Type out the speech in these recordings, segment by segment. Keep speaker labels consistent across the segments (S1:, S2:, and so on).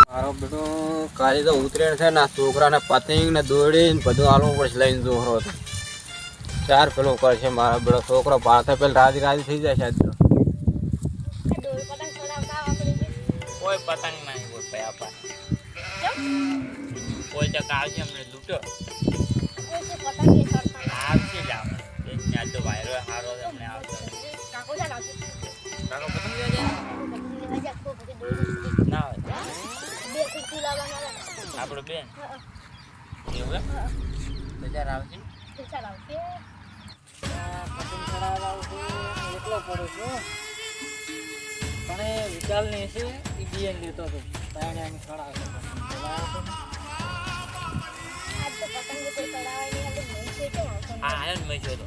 S1: મારો બેટો કાલે તો ઉતરેણ છે ને છોકરાને પતંગ ને દોડી ને બધું આલવું પડશે લઈને દોરો હતો ચાર પેલો કરશે મારો બેટો છોકરો પાછા પેલા રાજી રાજી થઈ જાય છે
S2: કોઈ પતંગ નહીં કોઈ પયા પા કોઈ તો આવશે અમને લૂટો આવશે જ આપણે ત્યાં તો વાયરો હારો અમને આવશે કાકો પતંગ લેજે ના આપણો બેન એવું બજાર આવશે
S3: પતંગ ચડાવવા એકલો પડ્યો છો પણ એ વિચાર ને છે એ બિયન લેતો હતો તાણે અમે ચડાવતો
S2: હા આનંદ મજો તો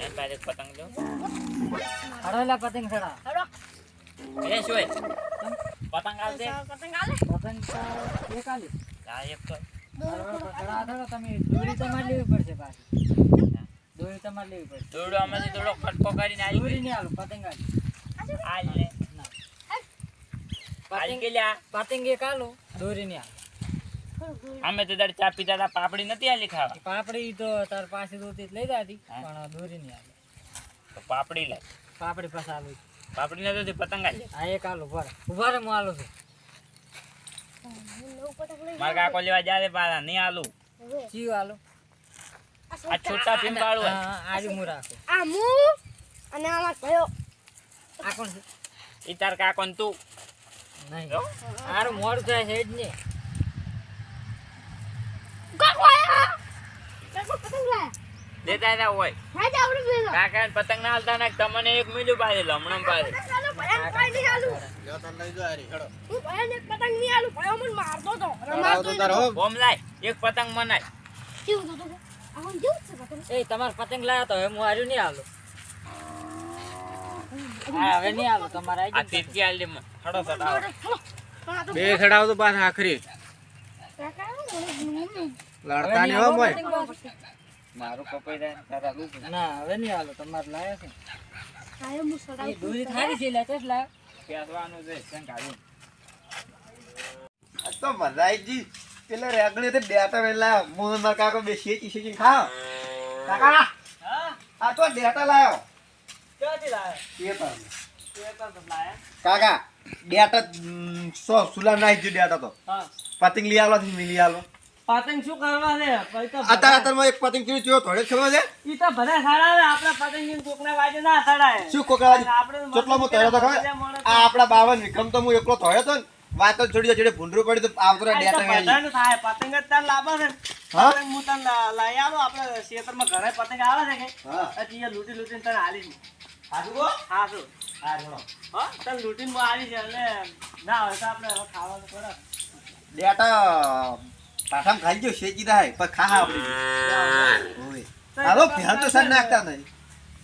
S2: એમ પાસે પતંગ જો
S3: હડોલા પતંગ ચડાવ
S2: એ શું પતંગ આવશે
S3: પતંગ એક આલી
S2: આ એક તો
S3: ચડાવ તમે દોરી તમારે લેવી પડશે પાછી દોરી તમારે લેવી પડશે
S2: દોડો આમાંથી થોડો કટકો કરીને આવી
S3: દોરી નહીં આલું પતંગ આલી
S2: લે
S3: પતંગ એક આલું દોરી નહીં આલું
S2: અમે તો દર ચા પીતા હતા પાપડી નથી આલી ખાવા
S3: પાપડી તો તાર પાસે દોતી લઈ જાતી પણ દોરી નહીં આલી
S2: તો પાપડી લાય
S3: પાપડી પાસે આલું
S2: પાપડી નથી પતંગ આલી
S3: આ એક આલું ઉભા રે હું આલું છું
S2: મારા કાકો લેવા જાય પાછા નહીં આલું
S3: ચીયું આલું
S2: આ છોટા ભીમ વાળું
S3: હા આજુ હું રાખું
S4: આ મુ અને આમાં કયો
S3: આ કોણ છે
S2: ઈ તાર કાકો ને તું
S3: નહીં આરું મોડું થાય છે જ ને
S4: કાકો આયા કાકો પતંગ લાયા
S2: દેતા ના હોય
S4: હા જા આપણે બેલો
S2: કાકા ને પતંગ ના હાલતા ના તમને એક મિલું પાડે લમણમ પાડે
S4: ચાલો ભયા કાઈ નહીં આલું
S1: જો તને લઈ જો હારી હેડો
S4: હું ભયા ને પતંગ નહીં આલું ભયા મને મારતો તો
S1: ચડાવ તો તાર હો
S2: બોમ લાય એક પતંગ મનાય
S4: કેવું તો આમ જેવું છે પતંગ
S3: એ તમાર પતંગ લાયા તો હવે હું હાર્યું નહીં આલું હા હવે નહીં આલું તમારે
S2: આ તીરકી આલી મને હડો સડાવ
S1: બે ચડાવ તો પાછા આખરી લડતા નહીં હો મોય
S2: મારું કપાઈ જાય તારા રૂપ
S3: ના હવે નહીં આલું તમારે લાયા છે
S4: આયો મુ સડાવ
S3: એ દોરી થારી છે લે તેજ લાયો
S2: પેસવાનું છે કેમ કાઢું
S1: આ તો મજા આવી ગઈ પેલા રેગડી તે ડેટા વેલા મોહન માર કાકો બે શેચી ખાઓ કાકા
S3: હા
S1: આ તો ડેટા લાયો
S3: ક્યાંથી લાયો
S1: એ તો
S3: તો લાયા
S1: કાકા ડેટા સો સુલા નાઈ જો ડેટા તો
S3: હા
S1: પતંગ લઈ આલો થી લઈ આલો
S3: પતંગ શું કરવા છે પછી તો
S1: અત્યારે એક પતંગ કેવી ચો થોડે ખબર છે
S3: ઈ તો બધા સાડા આવે આપણા પતંગ ની કોકના વાજે ના સાડાય
S1: શું કોકરાજી
S3: આપણે
S1: કેટલો મો તળ્યો તો ખબર આ આપડા 52 વિક્રમ તો હું એકલો થોડ્યો તો વાત જ છોડી જોડે ભૂંડરું પડી તો આવતરા ડેટા વાળી
S3: બધાનું થાય પતંગ જ તાર લાભ છે
S1: હા
S3: પતંગ હું તને લઈ આવો આપણે ખેતરમાં ઘરે પતંગ આવે છે કે
S1: હા
S3: પછી એ લૂંટી લૂંટીને તને આલી છે
S1: સાચું કો
S3: હા શું
S1: હા જોડો
S3: હા તને લૂંટીને હું આલી છે એટલે ના હોય તો આપણે હવે ખાવાનું પડે
S1: ડેટા પાછામાં ખાઈ ગયો શેકી થાય પણ ખા આપડી ઓય હાલો ભેળ તો સર નાખતા નહીં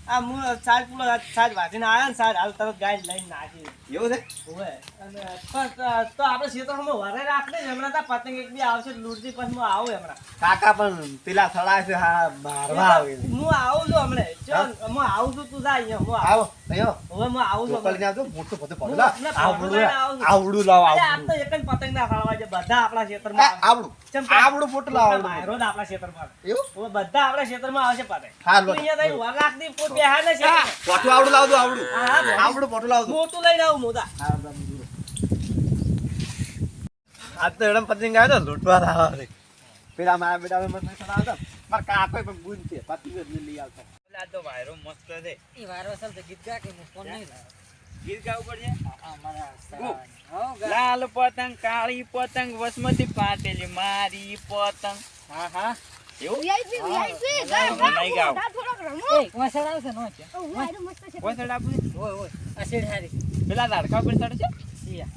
S3: આ હું સાજ પૂરો સાજ વાંચીને આવ્યા ને સાજ હાલ તરત ગાય લઈને નાખી
S1: એવું છે
S3: હોય અને પણ તો આપણે ખેતરમાં વરે રાખને હમણાં તો પતંગ એક બી આવશે લૂંટતી પછી હું આવું હમણાં
S1: કાકા પણ પેલા સડા છે હા મારવા આવે
S3: હું આવું છું હમણે ચાલ હું આવું છું તું જા અહીંયા હું
S1: આવો અયો
S3: હવે હું આવું છું
S1: લોકલ ને આવજો મોટું બધું પડે
S3: હું
S1: આવડું લાવ
S3: અરે આ
S1: આવડું
S3: તો એક જ પતંગ ના ખાવા છે બધા આપણા ખેતરમાં
S1: આવડું આવડું પોટ લાવ આવડું
S3: રોજ આપણા ખેતરમાં
S1: એવું
S3: હવે બધા આપણા ખેતરમાં આવશે પતંગ
S1: હા
S3: તું અહીંયા તઈ વર રાખતી પોત બેહાર ને છે
S1: પોટું આવડું લાવજો આવડું
S3: હા
S1: આવડું પોટું લાવજો
S3: મોટું લઈને આવું મોટા
S1: આજ તો એડમ પતંગ આવ્યો તો લૂંટવા આવે પેલા મારા બેટા મત સડાવતા માર કાકો પણ ગુણ છે પતંગ જ લઈ આવતો
S2: આ તો વાયરો મસ્ત છે
S3: ઈ વારો અસલ તો ગીત ગા કે હું ફોન નહીં લાવ્યો
S2: ગીત ગાવું પડશે
S3: મારા
S2: ગો.
S3: હો ગા
S2: લાલ પતંગ કાળી પતંગ વસમતી પાટેલી મારી પતંગ
S3: હા હા
S2: એવું
S4: વીઆઈપી વીઆઈપી
S2: નહીં ગાવ.
S4: થોડોક રમો
S3: એ કોસળ આવશે નો છે
S4: ઓ વાયરો મસ્ત છે
S2: કોઈ સડા આપું
S3: ઓય ઓય આ શેડ હારી
S2: પેલા લાડકા પર ચડે છે
S3: ઈયા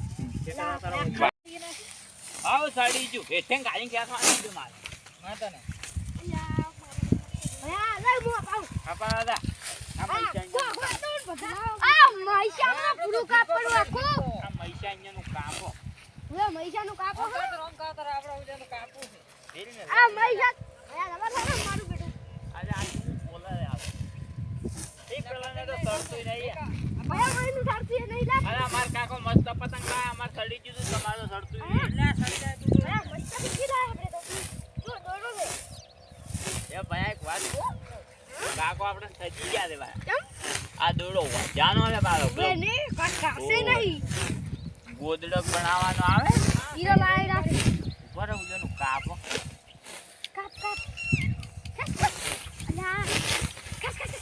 S2: આવ સાડી જો હેઠે ગાડી ક્યાં ખાવાની છે મારે
S3: માતા ને
S4: ભયા લઈ મો પાઉ
S2: આપા દાદા આ મૈસા
S4: આ મૈસામાં પૂરું કાપડું આખું
S2: આ મૈસા અહીંયાનું કાપો
S4: હવે મૈસાનું કાપો
S3: રોમ કાતર આપડા ઉજાનું કાપું છે
S2: ફેરી ને
S4: આ મૈસા ભયા લવા મારું બેટું
S2: પતંગ લાયા અમાર સડી ગયું તું, તમારું સડતું
S4: અરે,
S2: એટલે સડી જાય તું.
S4: અરે, મસ્ત બીજી લાયા આપણે તો. જો, દોડો છે.
S2: એ ભાઈ એક વાત કહું? કાકો આપણે સજી ગયા છે ભાઈ.
S4: કેમ?
S2: આ દોડો જાનો છે મારો
S4: એ નહીં, કાંઈ ખાશે નહીં.
S2: ગોદડો બનાવવાનો આવે
S4: હીરો લાવી રાખે.
S2: ઉપર ઉદયનું કાપો
S4: કાપ, કાપ. કાપ, કાપ. અલા, કાપ, કાપ,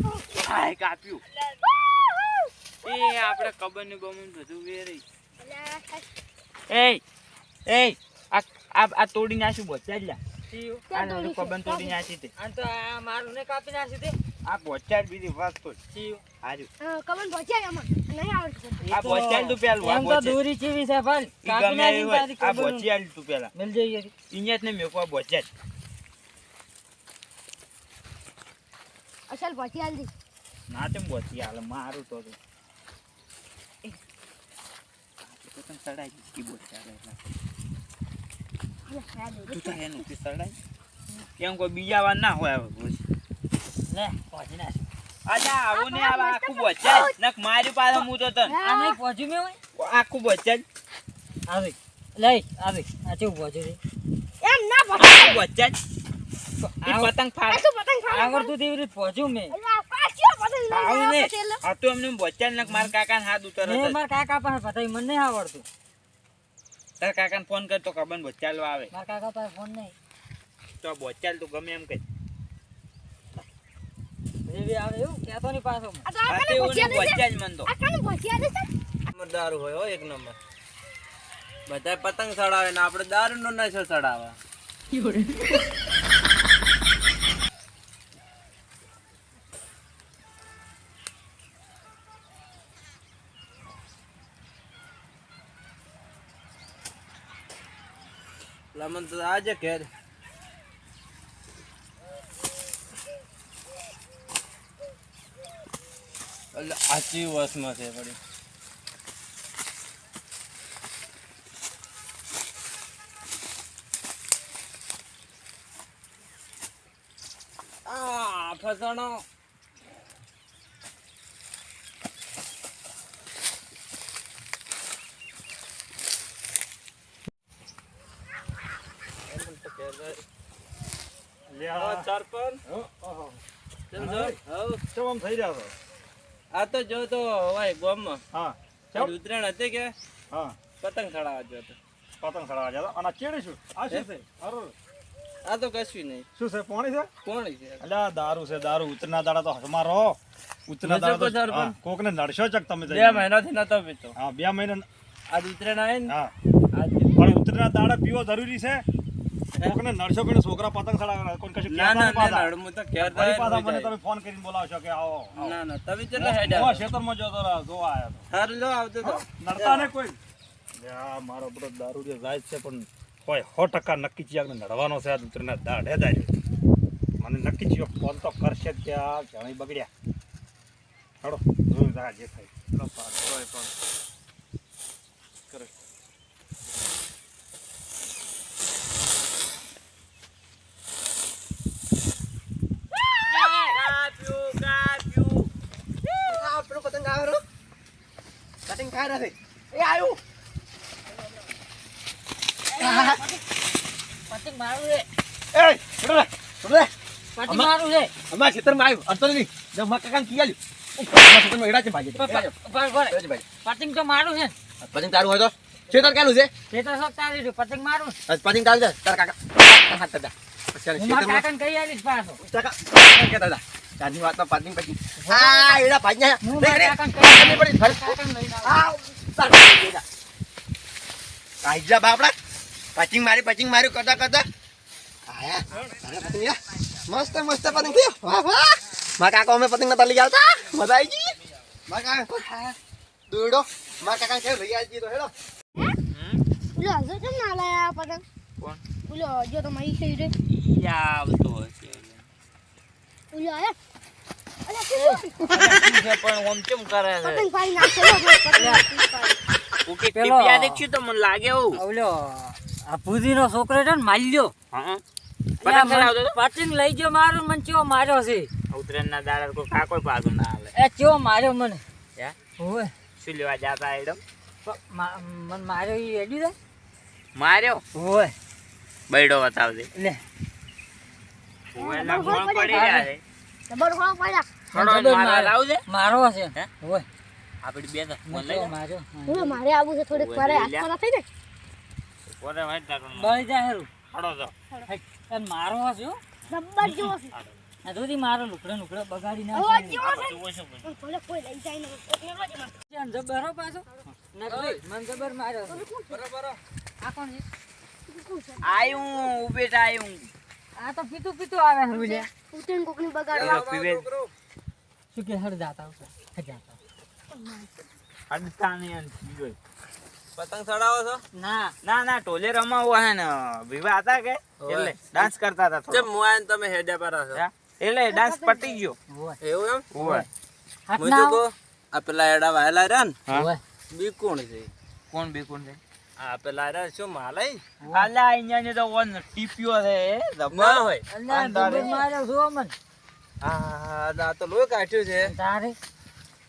S4: કાપ.
S2: હાય કાપ્યું
S4: વાહ!
S2: એ આપણે કબર ને બમન બધું વેરી
S4: અલા, કાપ.
S2: આ તોડી નાખ્યું બોચા જ લ્યા
S3: સીયું.
S2: આ નવું કબર તોડી નાખી તે
S3: આને તો આ મારું ને કાપી નાખી દે.
S2: આ બોચા જ બીજી વાત તો
S3: સીયું.
S2: હારું
S4: કમન પહોંચ્યા આમાં. નહીં આવડતું.
S2: આ બોચા તું પેલું આ
S3: એમ તો
S2: બોચા
S3: દોરી ચીવી છે ભાઈ.
S2: ઈ
S3: કાપી
S2: ગમે
S3: નાખી
S2: એવું હોય.
S3: તારી
S2: આ
S3: ખબર
S2: બોચી આલ તું પેલા
S3: મિલ જઈએ.
S2: અહીંયા જ ને મેકો આ બોચા જ
S4: અસલ પહોંચી આલ દી.
S2: ના તેમ બોચી હાલ મારું તો તું. એ તો તને સડાઈ કી બોચા એટલે
S4: અલા, સાહેબ,
S2: તું તો એનું કે સડાઈ કેમ કોઈ બીજા વાર ના હોય હવે બોચી
S3: લે પહોંચી નાખ.
S2: અલ્યા આવો ને આ આખું બોચા જ નક મારી પાસે હું તો તને
S3: આ નહીં પહોંચ્યું મેં હોય.
S2: આખું બોચા જ
S3: આવી લઈ આવી આ કેવું પહોંચ્યું છે.
S4: એમ ના પહોંચ્યા.
S2: બોચા જ ઈ પતંગ ફાડ
S4: આ તું પતંગ ખાવા.
S3: આવડતું તેવી રીતે પહોંચ્યું મેં.
S4: અલા, પાછો પતંગ લઈ
S2: આવું
S4: આવ્યા
S2: ને
S4: પછી એટલે.
S2: આ તો એમને બોચા નક માર કાકાને હાથ ઉતર
S3: મેં મારા કાકા પાસે પતાવી મને નહીં આવડતું.
S2: તાર કાકાને ફોન કર તો કબન બોચાલો આવે
S3: મારા કાકા પાસે ફોન નહીં.
S2: તો બોચાલ તું ગમે એમ કહી
S3: જેવી આવે એવું કહેતો નહીં પાછો.
S4: આ તો આ
S2: આ
S4: કાને
S2: તે ઓને
S4: પહોંચ્યા દે છે.
S2: બોચા જ મન તો
S4: આ કાને પહોંચ્યા દે છે.
S1: દારૂ હોય હો એક નંબર બધા પતંગ ચડાવે ને આપણે દારૂનો નશો ચડાવે લમન તો આજે ઘેર એટલે આચી વસમાં છે પડી ફસાણો આ તો જો તો હવાય ગામમાં ઉત્તરાયણ હતી કે પતંગ ચડાવવા જો તો
S5: પતંગ ચડાવવા જતા અને ચેડી શું આ શું છે
S1: આ તો કશું નહીં
S5: શું છે પાણી છે
S1: કોણ છે
S5: અલ્યા દારૂ છે દારૂ ઉતરના દાડા તો હસમાં રહો ઉતરના
S1: નશો તો
S5: દાડા
S1: સરપંચ.
S5: કોક ને નડશો ચક તમે
S1: 2 મહિનાથી નતો પીતો
S5: હા 2 મહિના
S1: આજ ઉત્તરાયણ આવે ને
S5: હા
S1: આજ
S5: પણ ઉતરના દાડા પીવો જરૂરી છે કોક ને નડશો કે છોકરા પતંગ ચડાવવા કોઈ કશું
S1: ના ના
S5: કહેતા
S1: ના
S5: નહીં
S1: હું તો ઘેર
S5: ફરી પાછા
S1: જાય
S5: મને તમે ફોન કરીને બોલાવશો કે આવો આવો.
S1: ના ના તમે કેટલા હેડ
S5: હું આ ખેતરમાં જોતો રહ્યો જોવા આવ્યો તો
S1: હારું લો આવતો તો
S5: નડતા ને કોઈ આ મારો બધો દારૂ જે જાય છે પણ કોઈ 100% નક્કી ચિયાને નડવાનો છે આ ઉતરના દાડે દાડે મને નક્કી ચિયો ફોન તો કરશે જ કે આ ઘણી બગડ્યા હડો જોયું જા જે થાય ચલો પાછો પણ કરે
S1: આપણો પતંગ આવેરો કટિંગ ખાઈ રહે એ આયો
S3: પતંગ મારું છે.
S1: એ છોડે છોડે
S3: પતંગ મારું છે.
S1: અમાર ખેતરમાં આવ્યું અંતર નહીં જો મા કાકાને કી આલ્યું અમાર ખેતરમાં એડા છે ભાજી
S3: પતંગ તો મારું છે.
S1: પતંગ તારું હોય તો ખેતર કેલું છે
S3: તે તો સબ તારી રહ્યું. પતંગ મારું.
S1: પતંગ તારું છે તાર કાકા હાથ કરતા પછી
S3: હું મારા
S1: ખેતરમાં
S3: કાકાને કહી આલીશ પાછો.
S1: કાકા કેતા હતા ચારની વાતમાં પતંગ પછી આ એડા ભાજી
S3: હું મારા કાકાને કહી આલીશ.
S1: પડી ફરી
S3: કાકાને લઈને આવું.
S1: આઈજા બાપડા પચિંગ મારી કરતા કરતા આયા તારે પતંગ લ્યા મસ્ત મસ્ત પતંગ થયો વાહ વાહ મારા કાકા અમે પતંગ નતા લઈ આવતા મજા આવી ગઈ મારા કાકા દોડો મારા કાકા કે લઈ આવી તો હેડો
S4: ઓલો હજુ કેમ ના લાયા પતંગ?
S2: કોણ?
S4: ઓલો જો તો મારી છે રે.
S2: યા આવતો હશે
S4: ઓલો આયા. અલા શું
S2: પણ ઓમ કેમ કરે છે
S4: પતંગ પાડી નાખશે લો, પતંગ પાડી.
S2: ઓકે
S3: પેલો-
S2: ટીપિયા દેખ્યું તો મને લાગે એવું
S3: ઓલો આ ભૂરીનો છોકરો છે ને માલ્યો.
S2: હા
S3: પતંગ
S2: પતંગ ચડાવતો હતો?
S3: પતંગ લઈ ગયો મારું મને ચેવો માર્યો છે.
S2: ઉત્તરાયણના દાડા કોઈ કાકો પાછું ના હાલે
S3: એ ચેવો માર્યો મને.
S2: હે?
S3: ઓય
S2: શું લેવા જાતા એડમ
S3: મને માર્યો ઈ હેડ્યું છે
S2: માર્યો
S3: ઓય
S2: બૈડો બતાવજે
S3: લે
S2: ઓવેલા ગોળ પડી રહ્યા છે
S4: જબર ખોળા પડ્યા.
S2: થોડો
S3: જબર
S2: મારવા
S3: માર્યો.
S2: લાવજે
S3: મારો છે
S2: હે?
S3: ઓય
S2: આપડી બે તો ફોન
S3: મને
S2: લઈ
S3: તો
S2: લે
S3: માર્યો
S4: હવે મારે આવું છે થોડીક વારે હાથમાં થઈ જાય.
S2: કોને વાઈટ તારો
S3: બળી જાય હેરું
S2: હડો તો
S3: અને મારો છે હો.
S4: જબર જેવો છે.
S3: આ જોધી મારો લુકડા બગાડી
S4: હવે
S3: નાખે
S4: જેવો છે.
S2: તું શું બોલ
S4: પણ ભલે કોઈ લઈ જાય ને કોકને નો જ મારે.
S3: અને જબર હો પાછો નકરી મને જબર માર્યો છે. આ કોણ છે
S2: આયું ઉભેટા આયું
S3: આ તો પીતું પીતું આવે હરું લે
S4: ઉતરીને કોકની બગાડવા.
S2: પીવે
S3: શું કે હર જાતા આવશે હર જાતા
S2: અડતાની અન જોઈ
S5: પતંગ ચડાવો છો
S3: ના
S2: ના ના ટોલે રમાવો હે ને વિવાહ હતા કે એટલે ડાન્સ કરતા હતા થોડો
S5: મોયન તમે હેડે પર છો
S2: હા? એટલે ડાન્સ પતી ગયો
S3: ઓય
S5: એવું એમ
S2: ઓય
S3: હાથ
S5: મુજો
S3: ના
S5: કો આ પેલા એડા વાયલા રહ્યા ને
S2: હા?
S3: ઓય
S5: બી કોણ છે
S2: કોણ બે કોણ છે
S5: આ પેલા રહ્યા શું માલય
S2: આલા અહીંયા ને તો વન ટીપ્યો છે
S5: ના હોય
S3: અલ્લા જબર માર્યો જો મન
S5: આ આ તો લોહી કાઢ્યું છે
S3: તારે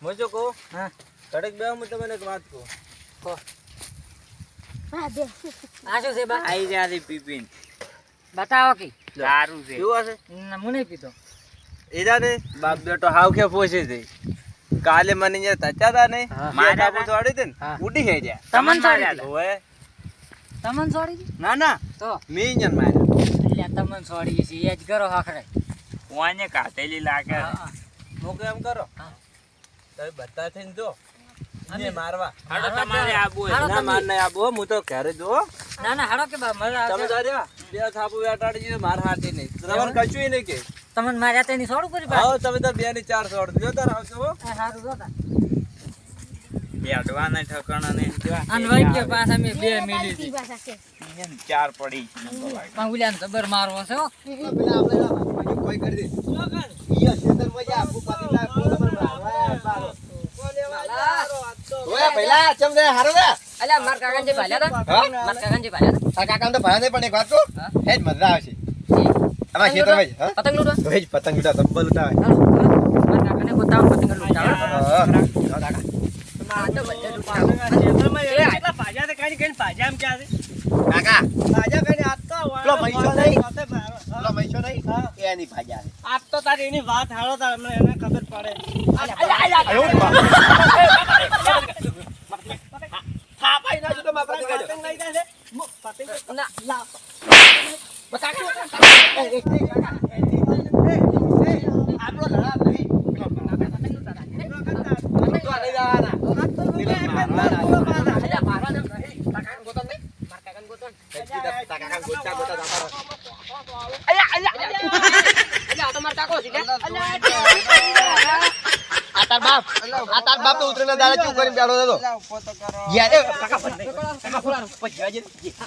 S5: મુજો કો
S3: હા
S5: કડક બે હું તમને એક વાત કહું
S4: હા દે.
S3: આ શું છે બા
S2: આઈ જાય પીપીન
S3: બતાવો કે
S2: સારું છે
S5: કેવું હશે
S3: હું નહીં પીતો
S5: એરા ને બાપ બેટો હાવ કે પોસે છે કાલે મને અહીંયા તચા તા નહીં
S3: હા.
S5: મારા બાપુ છોડી દે ને
S3: હા.
S5: ઉડી હે જા
S3: તમને
S2: માર્યા
S3: છોડી
S5: ઓએ
S3: તમને છોડી દી
S5: ના ના
S3: તો
S5: મી અહીંયા માર્યા
S3: અલ્યા તમને છોડી છે એ જ કરો હખડે
S2: કોને કાતેલી લાગે
S5: મોકે એમ કરો
S3: હા.
S5: તમે બધા થઈને જો ને મારવા
S2: હાડો તમારે આબુ
S3: હાડો
S5: ના
S3: તમે.
S5: માર નહીં આબો હું તો ઘરે જો
S3: ના ના હાડો કે બા મજા
S5: તમે
S3: આવશે
S5: જાર્યા બે થાપુ વેટાડી દીધું માર હાથી નહીં તમને કશું નહીં કે
S3: તમને માર્યા તેની છોડું કરી બા
S5: આવો તમે તો બે ની ચાર છોડ દો તાર આવશો હો.
S3: સારું જોતા
S2: બેઠવાના ઠકાણા ને
S3: અને વઈ ગયો પાછા મેં બે મિલી
S4: ઈ ભાષા છે.
S2: ચાર પડી
S3: પણ ઉલ્યાને જબર મારવો છે હો
S1: પેલા આપણે કોઈ કરી દે ઈયા ખેતર માં જા આપું પાતીલા કોલમર મારવા ઓય પહેલા ચમ દે હારો દે
S3: અલ્યા માર કાકાને જે ભાલ્યા હતા
S1: હા
S3: માર કાકાને જે ભાલ્યા
S1: આ કાકા તો ભણા નહીં પણ એક વાત કહું
S3: હા?
S1: હેજ મજા આવશે આમાં ખેતર માં હા
S3: પતંગ લૂટો
S1: તો હેજ પતંગ ઉડા સંબલ ઉડાવે
S3: હાલો માર કાકાને બતાવો પતંગ લૂટાવો
S1: હા
S3: આ તો બધે લૂટાવો
S1: કાકા પેલો મૈસો નહીં પેલો મૈસો નહીં એની ભાજા આયો થાપાઈ ના જો તો માં પતંગ કાઢો
S3: ના લાવ
S1: આપણો લડા નહીં તો લઈ જવાના
S3: અલ્યા મારવા દે કાકાને ગોતન નહીં માર કાકાને ગોતન
S1: કાકા ગોચા ગોચા દાતા
S3: અલ્યા આ તો માર કાકો છે લે
S1: આ તાર બાપ તો ઉતરીને દાડે ચૂપ કરીને બેઠો હતો યાર એ કાકા ફોન નહીં કાકા ફોન પછી આજે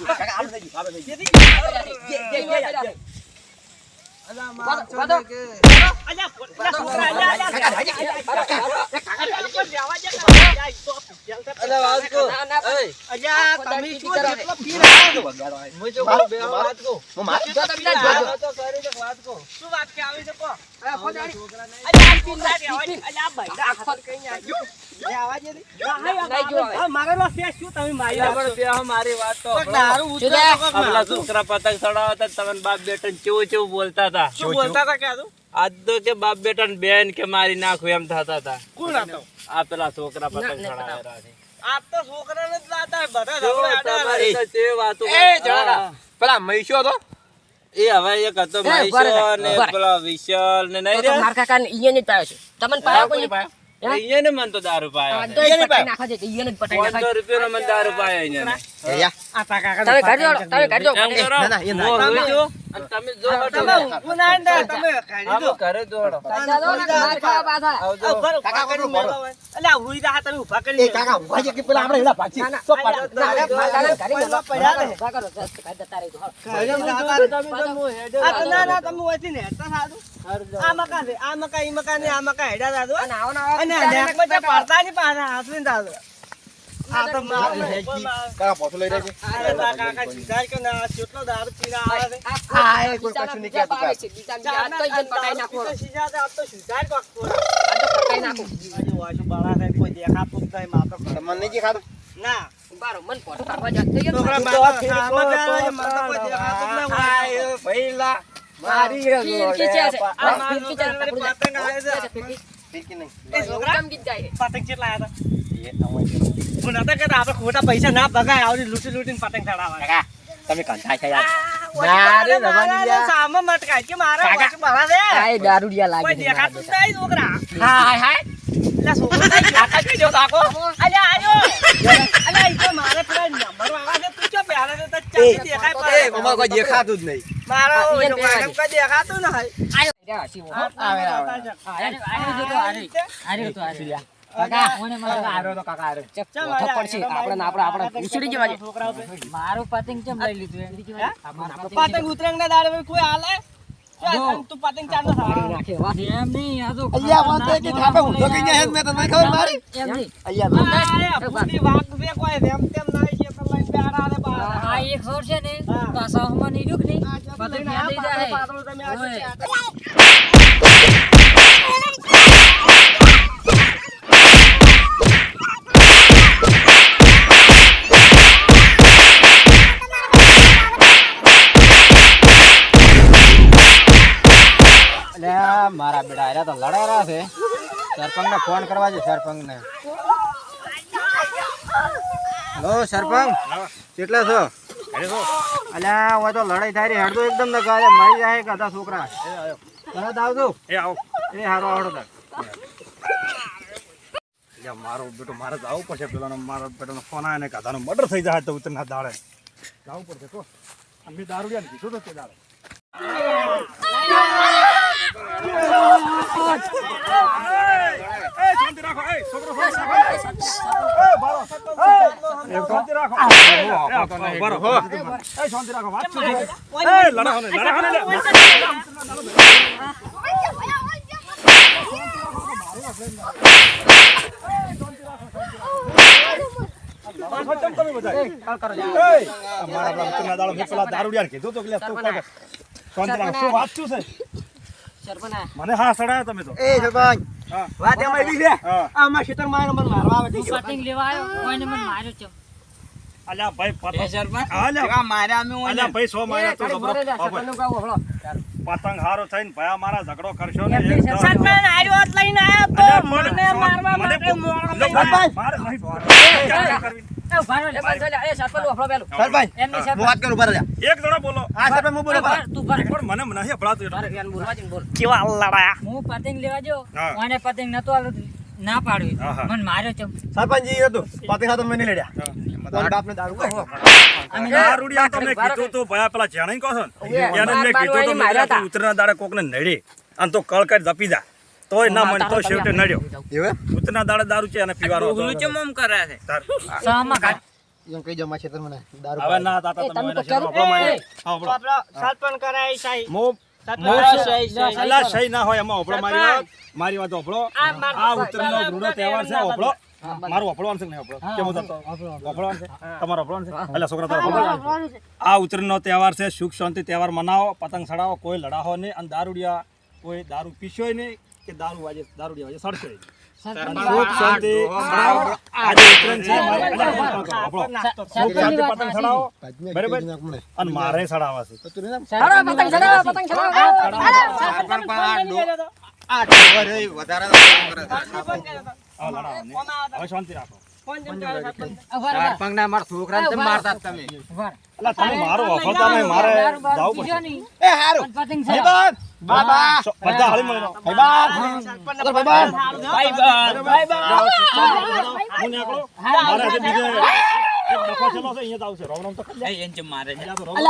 S1: કાકા આમ થઈ ગયું
S5: અલે વાત કો મુજો કો બે વાત કો
S1: હું માર
S5: તો કરી દે વાત કો મારી વાત તો આપણા છોકરા પતંગ ચડાવતા તમને બાપ બેટા કેવું કેવું બોલતા હતા આજ તો કે બાપ બેટા ને બેન કે મારી નાખું એમ થતા હતા આ પેલા છોકરા પતંગ ચડાવેલા છે તમારી તો જે વાતો
S1: એ જણા પેલા મૈસો હતો
S5: એ હવે એક હતો મહેશો ને પેલો વિશાલ ને નહીં રે
S3: માર કાકાને ઈયને જ પાયો છે તમને પાયો કોઈ
S5: અહીંયા ને મન તો દારૂ પાયો
S3: પટાઈ નાખો છે ઈયને જ પટાઈ નાખો
S5: 500 રૂપિયાનો મન દારૂ પાયો અહીંયા
S1: એ યા
S3: તમે કાઢજો
S5: એમ કરો
S1: ના, એ ના.
S5: હું રોઈ જો અને તમે જો હટો આવો ઘરે દોડો આવજો
S1: કાકા કોનો મોરો એ કાકા ઉભા છે કે પેલા આપણે એલા ભાગી તો કાકા પોતો લઈ રહેજે આ એ કોઈ કશું નહીં કહેતું કાકા તમને નહીં જે ખાધું
S3: ના
S6: બારો મન ફોટો કાઢવા જાતે યાર.
S3: છોકરા
S1: તું તો
S3: મારા
S1: ફીરકો
S3: આમાં પહેલા
S1: તો
S3: મારા કોઈ દેખાતું જ ના હોય.
S1: આયો ભઈલા મારી
S6: ફીરકી છે છે.
S3: આ
S6: આ
S3: મારો
S6: ફીરકી છે
S3: છોકરા
S6: પકડો જા.
S3: પતંગ આવે છે.
S6: ફીરકી.
S1: ફીરકી નહીં
S3: એ છોકરા
S6: કેમ ગીત ગાય છે?
S3: પતંગ કેટલા આયા હતા?
S1: એ અમાય
S3: હું નતા કહેતા આપણે ખોટા પૈસા ના ભગાય આવડી લૂંટી લૂંટીને પતંગ ચડાવવા.
S1: કાકા તમે કંટાળ છે યાર
S3: મારે
S1: રવાની યાર.
S3: સામે મટકાય કે મારા
S6: કાકા.
S3: ઓછું મારા છે.
S6: આ એ દારૂડિયા લાગે
S3: કોઈ
S6: છે
S3: દેખાતું જ નહીં છોકરા.
S6: હાય હાય.
S3: અલ્યા છોકરા કઈ કાકા કઈ જો કાકો. અલ્યા આયો. અલ્યા ઈ તો મારે પેલા નંબર વાળા છે તું ક્યાં પહેલા છે તો ચાલી દેખાય
S1: એ
S3: પડે.
S1: અમાર કોઈ દેખાતું જ નહીં
S3: મારા
S6: આ ઈ
S3: છોકરા
S6: બેન
S3: એમ કઈ દેખાતું નહીં.
S6: આયો હસી હો.
S1: આવે આવે
S6: આરે જો તો આરે. આરે તો આરે. કાકા મને મારો
S1: આરો તો કાકા આરો
S6: ચપ ચોથો પડશે આપણે ઉછળી જવા દે.
S3: છોકરાઓ તો.
S6: મારું પતંગ કેમ લઈ લીધું
S3: હે? પતંગ ઉતરંગ ના દાડે કોઈ હાલે ચાલ, તું પતંગ ચાલ
S6: એમ નહીં આ તો
S1: અલ્યા વાંધો કે થાપે ઊંધો કઈ જાય મેં તમને ખબર મારી
S6: એમ નહીં
S1: અલ્યા
S6: આ એક સોર છે ને પાછા હમણાં નહીં ડૂક નહીં પતંગ ત્યાં દઈ જાય
S1: અલ્યા મારા બેટા આર્યા તો લડાયરા છે સરપંચ ને ફોન કરવા છે સરપંચ ને હેલો સરપંચ કેટલા છો અલ્યા હોય તો લડાઈ થાય રે હેડતો એકદમ ન ગાલે મરી જાય કદા છોકરા તરત આવજો
S5: એ આવો
S1: એ હારો આવડો તાર
S5: યા મારો બેટો મારે તો આવવું પડશે પેલાનો મારો બેટાનો ફોન આવે ને કાધાનો મર્ડર થઈ જાય તો ઉતરના દાડે જવું પડશે તો અમે દારૂડિયાને કીધું તો તે દાડે એ શાંતિ રાખો એ છોકરો શાંતિ રાખો એ બારો એ શાંતિ રાખો એ બારો એ શાંતિ રાખો વાત શું છે એ લડાવો ને તમે બધા અમારા ઉતરના દાડો મેં પેલા દારૂડિયાને કીધું તો કે તું કાકા શાંતિ રાખો શું વાત શું છે
S6: સરપંચ
S5: મને હા સડાયો તમે તો
S1: એ સરપંચ
S5: હા
S1: વાત એમાં એવી છે
S5: હા
S1: આમાં ખેતર માં મને મારવા આવે છે
S6: પતંગ લેવા આવ્યો કોઈને મને માર્યો છે
S5: અલ્યા ભાઈ પતંગ
S6: સરપંચ
S5: અલ્યા
S3: માર્યા અમે
S5: અલ્યા ભાઈ સો માર્યા તો જબરો
S6: સરપંચનું કહું હળો
S5: પતંગ હારો થઈને ભયા મારા ઝઘડો કરશો ને
S6: એમ નહીં,
S5: એક દસ-
S3: સરપંચ આર્યો હાથ લઈને આયા તો
S5: અલ્યા,
S3: મને મારવા
S5: મને
S3: માટે મોળો
S5: લો,
S3: લઈને
S5: મારે નહીં કરવી.
S6: એ ભારો લે બંધ ચાલે એ સરપંચ ઉભરો પેલું
S1: સરપંચ
S6: એમ નહીં
S1: હું વાત કરું બરાબર
S5: એક જણો બોલો
S1: આ સરપંચ હું બોલો
S6: સરપંચ તું ભર
S5: પણ મને નહીં અપડાતું
S6: ભર
S5: એટલે.
S6: એમ બોલવા જ બોલ
S3: કેવા લડાયા
S6: હું પતંગ લેવા જો
S5: હા.
S6: મને પતંગ નતો આલ્યો ના પાડ્યું
S5: હા, હા.
S6: મને માર્યો છે
S1: સરપંચ જી હતું પતંગ સાથે મેં નહીં લડ્યા કોણ બાપને દારૂ કહો
S6: અમે
S5: દારૂડિયા તો મેં કીધું તો ભયા પેલા જેણે કહો છો ને એને મેં કીધું તો મેં કીધું તું ઉતરના દાડે કોકને નડી અને તો કળ કરી દપી જા તોય ના મને તો છેવટે નડ્યો
S1: એવું
S5: ઉતરના દાડે દારૂ છે અને પીવાનો હતો. તાર.
S6: સામા કાઢ
S1: એમ કહી દો મારા ખેતર મને દારૂ
S5: હવે ના તાતા
S6: એ
S5: તમે
S6: તમે
S5: એના
S6: તો
S5: શેરો
S6: કરો.
S5: અભળો માર્યો.
S6: એ,
S5: હા, અભળો.
S3: આપણો સરપંચ કરાય સાઈ
S5: મો- અલા સહી ના હોય એમાં અભળો મારી વાત મારી વાત અભળો આ ઉત્તરનો રૂડો તહેવાર છે અભળો મારું અભળવાનું છે કે નહીં અભળો કેમ હતો અભળવાનું છે તમારો અભળવાનું છે અલા છોકરા તારો અભળવાનું છે? આ ઉત્તરનો તહેવાર છે સુખ શાંતિ તહેવાર મનાવો પતંગ ચડાવો કોઈ લડાવો નહીં અને દારૂડિયા કોઈ દારૂ પીશોય નહીં કે દારૂડિયા વાજે સડશે નહીં. સુખ શાંતિ ચડાવો. આજે ઉત્તરાયણ છે અભળો સુખ શાંતિ પતંગ ચડાવો બરાબર અને મારે ચડાવવા છે
S6: ચડાવો, પતંગ ચડાવો, પતંગ ચડાવો.
S1: આ ઢોર એ વધારે કરે છે
S5: હવે લડાવો નહીં. હવે શાંતિ રાખો
S6: ઉભા રહો.
S1: સરપંચના મારા છોકરાને કેમ મારતા તમે
S6: ઉભા રહો.
S5: અલા તમે મારો વફાતા નહીં મારે જાવું પડશે
S6: બીજો નહીં.
S1: એ હારું
S6: પણ પતંગ ચડાવો.
S1: બાબા
S5: બધા હળી મળીને હું નીકળું. મારે આજે બીજે એક ડખો છેલ્લો છે, અહીંયા જ આવશે. રોમ રોમ તો કરી લે. અહીંયા તો રોમ રોમ.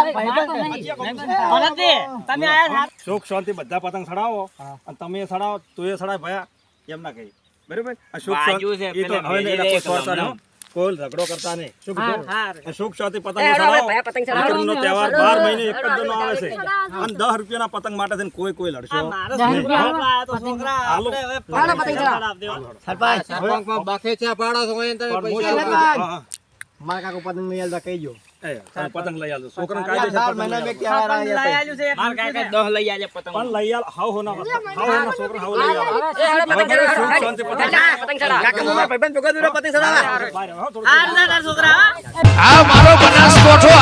S3: તમે આયા
S5: સુખ શાંતિ બધા પતંગ ચડાવો અને તમે ચડાવો તું એ ચડાય ભયા એમ ના કહી બરાબર આ સુખ શાંતિ એ તો હવે નહીં, એટલે કોઈ છોડતા નહીં, કોઈ ઝઘડો કરતા નહીં શું કીધું? આ સુખ શાંતિ પતંગ
S6: એ,
S5: ચડાવો
S6: હવે પતંગ ચડાવો.
S5: ઉત્તરાયણનો તહેવાર 12 મહિને એક જ દનો આવે છે અને 10 રૂપિયાના પતંગ માટે થઈને કોઈ લડશો
S3: મારા
S6: દસ
S3: છોકરા
S6: રૂપિયા
S3: આયા તો છોકરા
S5: હાલો.
S3: આપણે હવે
S6: હાલો, પતંગ ચડાવો.
S3: ચડાવ દેવો.
S1: સરપંચ સરપંચ બાકે છે પાડો છો એને તમે
S5: પણ
S1: પૈસા
S5: મોટો-
S1: લેવા.
S5: હા, હા.
S1: મારા કાકો પતંગ નહીં આલતા કહીજો
S5: એ, તમે પતંગ લઈ આવજો છોકરાને
S1: ચાર
S5: કાયદેસર પતંગ
S1: મહિના
S5: લઈ
S1: મેં
S5: આવજો.
S1: કહેવા
S3: સરપંચ લઈ
S1: રહ્યા
S3: આલ્યું છે એક
S5: પણ લઈ આલ હાવ હોના વસ્તુ હાવ હોના છોકરા હાવ લઈ આવો
S6: એ, હવે પતંગ ચડાવો.
S1: કાકા મારા ભાઈબંધ ભેગો દૂરો પતંગ ચડાવવા.
S6: આ તારા છોકરા
S7: આ મારો બનાસકોઠો